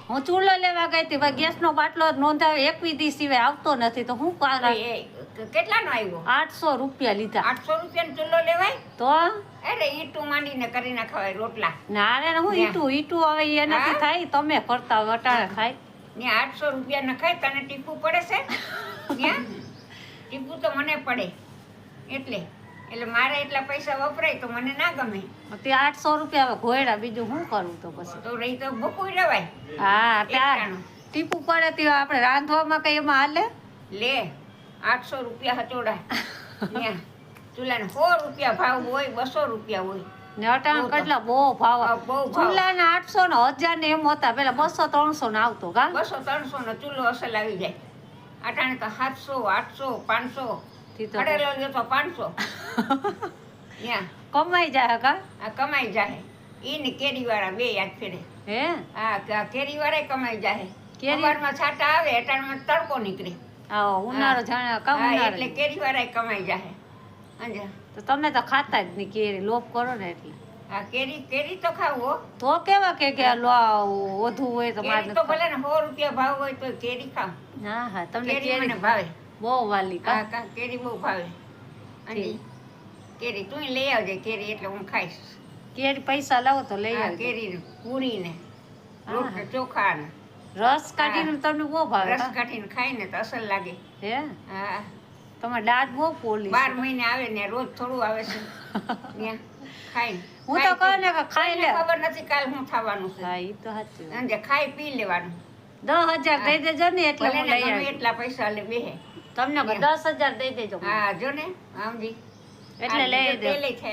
હું ચૂલો લેવા ગઈ હતી, ભાઈ ગેસનો બાટલો નોંધાવ્યો 21 દી સિવાય આવતો નથી, તો હું કેટલાનો આવ્યો? 800 રૂપિયા લીધા. 800 રૂપિયાનો ચૂલો લેવાય? તો અરે ઈટું માંડીને કરી નાખવાય રોટલા. ના રે હું ઈટું હવે એનાથી થાય, તમે કરતા વટાણે થાય ને 800 રૂપિયા નખાય. તને ટીપું પડે છે? ટીપું તો મને પડે, એટલે મારે એટલા પૈસા વપરાય તો મને ના ગમે. તે 800 રૂપિયા હવે ઘોયડા, બીજું શું કરું તો પછી? તો રહી તો ભૂકું રહેવાય. હા ત્યાં ટીપું પડે તે આપણે રાંધવામાં કઈ એમાં હાલે? લે 800 રૂપિયા હચોડા. ચૂલાને 100 રૂપિયા ભાવ હોય, 200 રૂપિયા હોય ને અટાણ કેટલા બહુ ભાવ. ચૂલાના 800 ને 1000 ને એમ હતા, પેલા 200 300 ને આવતો કા 200 300 નો ચૂલો અસલ આવી જાય. અટાણે તો 700 800 500 અડેલો લ્યો તો 500. કમાઈ જાય કા? આ કમાઈ જાય. ઈ ને કેરી વાળા બે યાદ ફેરે. હે હા કેરી વાળા કમાઈ જાય. સવારમાં છાટા આવે અટાણમાં તડકો નીકળે. ઉનાળો જાણે કા ઉનાળો, એટલે કેરી વાળા કમાઈ જાય. અંજા તો તમે તો ખાતા જ નહીં કેરી, લોભ કરો ને એટલે. હા કેરી તો ખાવું. તો કેવા કે વધુ હોય તો કેરી તો ભલે ને 100 રૂપિયા ભાવ હોય તો કેરી ખાવ. હા હા તમને કેરી મને ભાવે બહુ વાલી કા? હા કેરી બહુ ભાવે. અને કેરી તું લઈ આવજે કેરી, એટલે હું ખાઈશ. કેરી પૈસા લાવો તો લઈ આવજો. કેરી પૂરી ને ચોખા ને રસ કાઢીને તમને બહુ ભાવે? રસ કાઢીને ખાઈને તો અસલ લાગે. હે હા તમારે દાંત બહુ પોલી. 12 મહિને આવે ને રોજ થોડું આવે છે. ખાઈ હું તો કહું ને કે ખાઈ લે, ખબર નથી કાલ શું થવાનું છે. હા ઈ તો સાચું. અંજે ખાઈ પી લેવાનું. 10,000 દઈ દેજો ને એટલે હું લઈ આવીશ. એટલા પૈસા લે બેહે તમને 10,000 દઈ દેજો. હા જો ને આવજી એટલે લઈ દેજો.